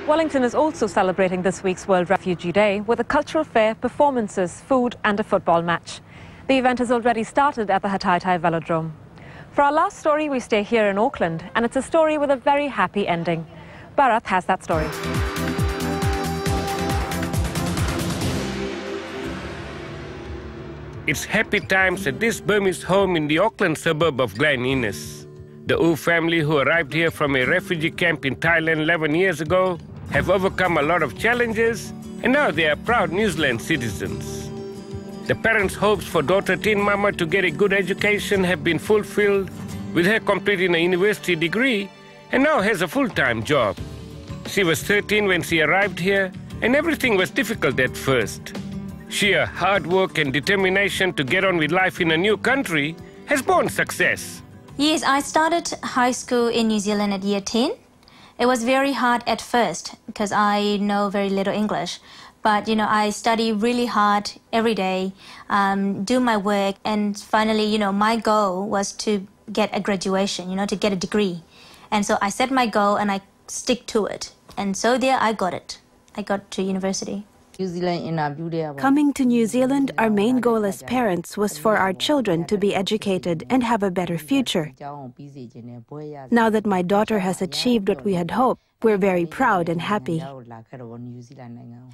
Wellington is also celebrating this week's World Refugee Day with a cultural fair, performances, food and a football match. The event has already started at the Hataitai Velodrome. For our last story, we stay here in Auckland, and it's a story with a very happy ending. Bharat has that story. It's happy times at this Burmese home in the Auckland suburb of Glen Innes. The Oo family, who arrived here from a refugee camp in Thailand 11 years ago, have overcome a lot of challenges, and now they are proud New Zealand citizens. The parents' hopes for daughter Tinmama to get a good education have been fulfilled, with her completing a university degree and now has a full-time job. She was 13 when she arrived here, and everything was difficult at first. Sheer hard work and determination to get on with life in a new country has borne success. Yes, I started high school in New Zealand at year 10. It was very hard at first because I know very little English. But, I study really hard every day, do my work, and finally, my goal was to get a graduation, to get a degree. And so I set my goal and I stick to it. And so there I got it. I got to university. Coming to New Zealand, our main goal as parents was for our children to be educated and have a better future. Now that my daughter has achieved what we had hoped, we're very proud and happy.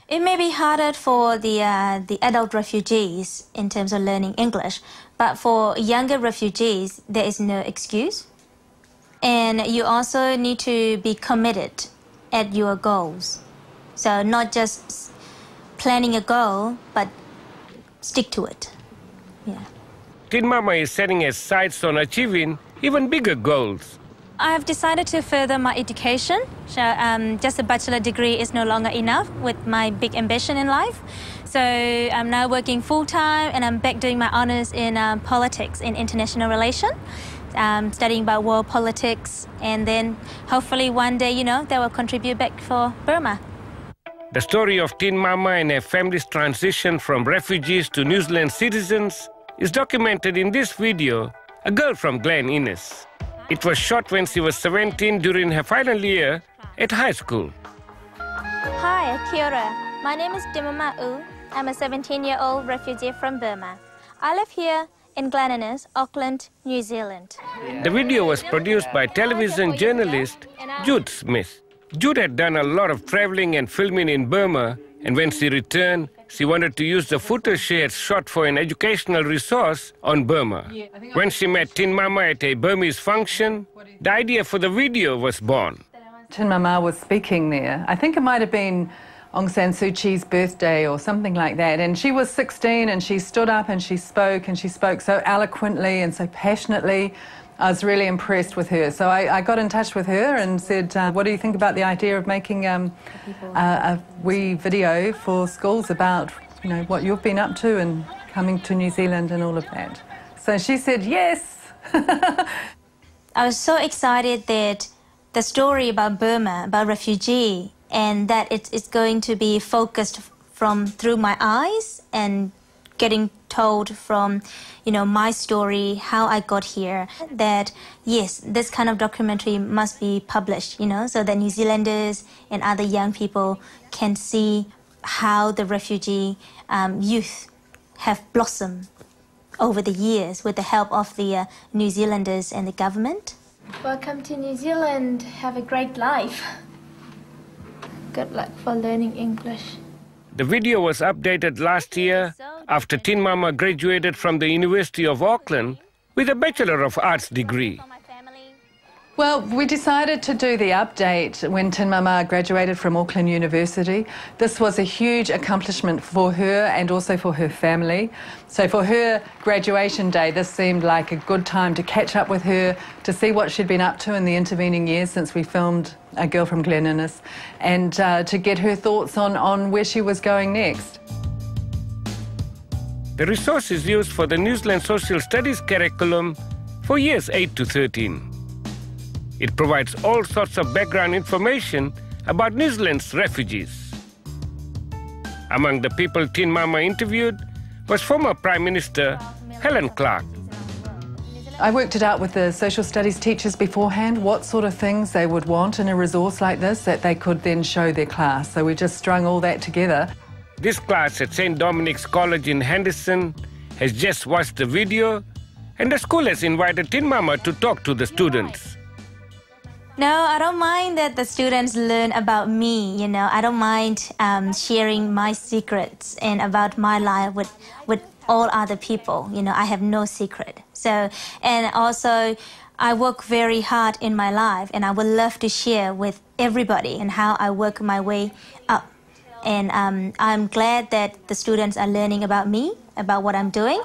It may be harder for the adult refugees in terms of learning English, but for younger refugees, there is no excuse. And you also need to be committed at your goals. So not just planning a goal, but stick to it. Yeah. Tinmama is setting her sights on achieving even bigger goals. I have decided to further my education. So, just a bachelor degree is no longer enough with my big ambition in life. So I'm now working full-time, and I'm back doing my honours in politics, in international relations. Studying about world politics, and then hopefully one day, that will contribute back for Burma. The story of Tinmama and her family's transition from refugees to New Zealand citizens is documented in this video, A Girl from Glen Innes. It was shot when she was 17 during her final year at high school. Hi, kia ora. My name is Tinmama Oo. I'm a 17-year-old refugee from Burma. I live here in Glen Innes, Auckland, New Zealand. The video was produced by television journalist Jude Smith. Jude had done a lot of traveling and filming in Burma, and when she returned, she wanted to use the footage she had shot for an educational resource on Burma. When she met Tinmama at a Burmese function, the idea for the video was born. Tinmama was speaking there. I think it might have been Aung San Suu Kyi's birthday or something like that. And she was 16 and she stood up and she spoke so eloquently and so passionately. I was really impressed with her. So I got in touch with her and said, what do you think about the idea of making a wee video for schools about, what you've been up to and coming to New Zealand and all of that? So she said, yes. I was so excited that the story about Burma, about refugee, and that it's going to be focused through my eyes and getting told from, my story, how I got here, that, yes, this kind of documentary must be published, so that New Zealanders and other young people can see how the refugee youth have blossomed over the years with the help of the New Zealanders and the government. Welcome to New Zealand. Have a great life. Good luck for learning English. The video was updated last year after Tinmama graduated from the University of Auckland with a Bachelor of Arts degree. Well, we decided to do the update when Tinmama graduated from Auckland University. This was a huge accomplishment for her and also for her family. So for her graduation day, this seemed like a good time to catch up with her, to see what she'd been up to in the intervening years since we filmed A Girl from Glen Innes, and to get her thoughts on where she was going next. The resource is used for the New Zealand Social Studies curriculum for years 8 to 13. It provides all sorts of background information about New Zealand's refugees. Among the people Tinmama interviewed was former Prime Minister Helen Clark. I worked it out with the social studies teachers beforehand, what sort of things they would want in a resource like this that they could then show their class. So we just strung all that together. This class at St. Dominic's College in Henderson has just watched the video, and the school has invited Tinmama to talk to the students. No, I don't mind that the students learn about me, you know. I don't mind sharing my secrets and about my life with all other people. You know, I have no secret. So, and also, I work very hard in my life, and I would love to share with everybody and how I work my way up. And I'm glad that the students are learning about me, about what I'm doing.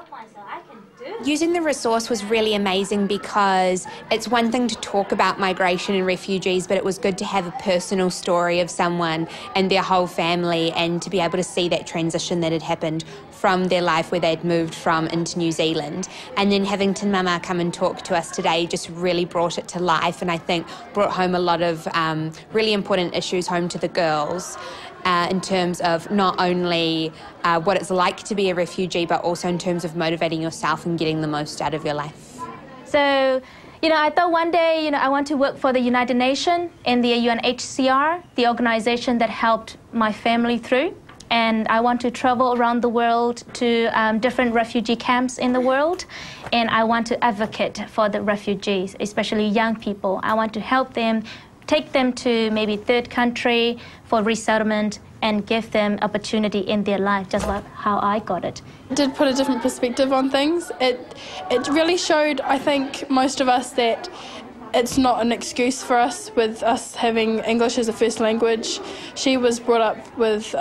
Using the resource was really amazing because it's one thing to talk about migration and refugees, but it was good to have a personal story of someone and their whole family, and to be able to see that transition that had happened from their life where they'd moved from into New Zealand. And then having Tinmama come and talk to us today just really brought it to life, and I think brought home a lot of really important issues home to the girls. In terms of not only what it's like to be a refugee, but also in terms of motivating yourself and getting the most out of your life. So, you know, I thought one day, you know, I want to work for the United Nations and the UNHCR, the organization that helped my family through. And I want to travel around the world to different refugee camps in the world. And I want to advocate for the refugees, especially young people. I want to help them, take them to maybe third country for resettlement and give them opportunity in their life, just like how I got it. It did put a different perspective on things. It really showed, I think, most of us that it's not an excuse for us with us having English as a first language. She was brought up with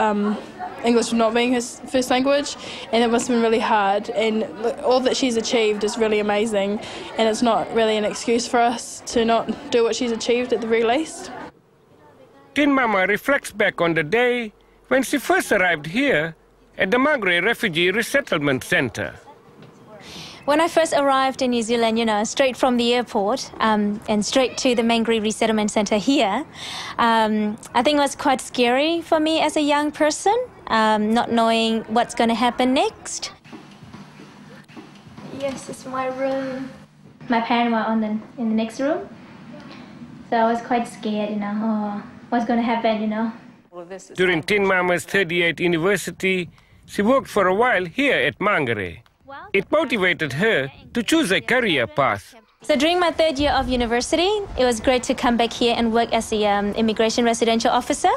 English not being his first language, and it must have been really hard, and all that she's achieved is really amazing, and it's not really an excuse for us to not do what she's achieved at the very least. Tinmama reflects back on the day when she first arrived here at the Mangere Refugee Resettlement Centre. When I first arrived in New Zealand, you know, straight from the airport and straight to the Mangere Resettlement Centre here, I think it was quite scary for me as a young person, not knowing what's going to happen next. Yes, it's my room. My parents were in the next room, so I was quite scared, you know, oh, what's going to happen, you know. During Tinmama's 38th university, she worked for a while here at Mangere. It motivated her to choose a career path. So during my third year of university, it was great to come back here and work as the immigration residential officer.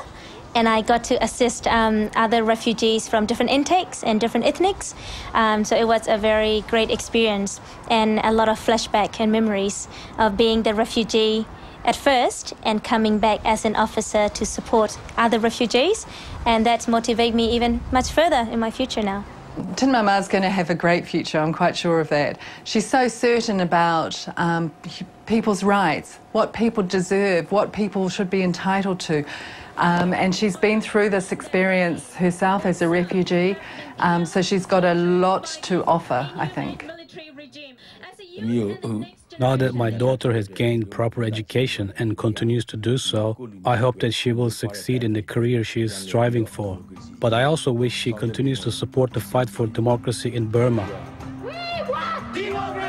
And I got to assist other refugees from different intakes and different ethnics. So it was a very great experience and a lot of flashback and memories of being the refugee at first and coming back as an officer to support other refugees. And that motivated me even much further in my future now. Tinmama is going to have a great future, I'm quite sure of that. She's so certain about people's rights, what people deserve, what people should be entitled to. And she's been through this experience herself as a refugee, so she's got a lot to offer, I think. Now that my daughter has gained proper education and continues to do so, I hope that she will succeed in the career she is striving for. But I also wish she continues to support the fight for democracy in Burma.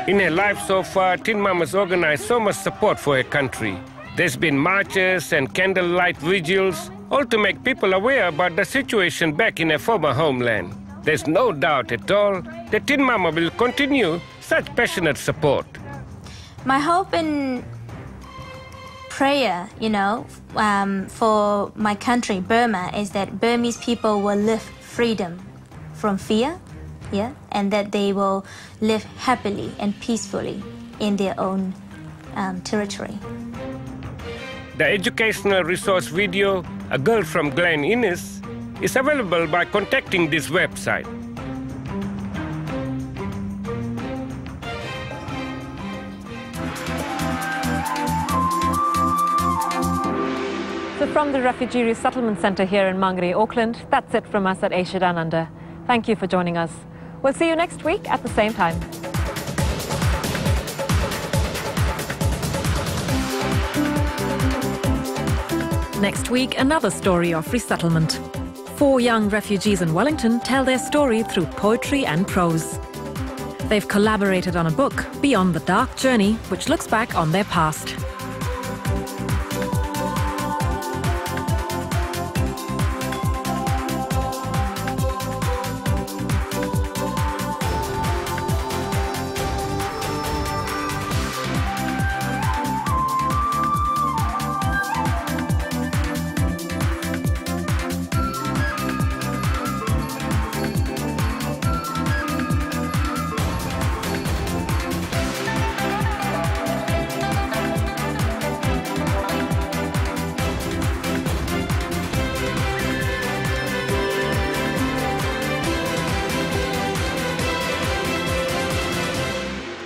In her life so far, Tinmama's organized so much support for her country. There's been marches and candlelight vigils, all to make people aware about the situation back in her former homeland. There's no doubt at all that Tinmama will continue such passionate support. My hope and prayer, you know, for my country, Burma, is that Burmese people will live freedom from fear, yeah, and that they will live happily and peacefully in their own territory. The educational resource video, A Girl from Glen Innes, is available by contacting this website. So from the Refugee Resettlement Centre here in Mangere, Auckland, that's it from us at Asia Down Under. Thank you for joining us. We'll see you next week at the same time. Next week, another story of resettlement. 4 young refugees in Wellington tell their story through poetry and prose. They've collaborated on a book, Beyond the Dark Journey, which looks back on their past.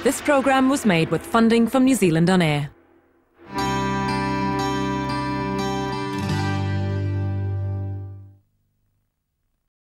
This programme was made with funding from New Zealand On Air.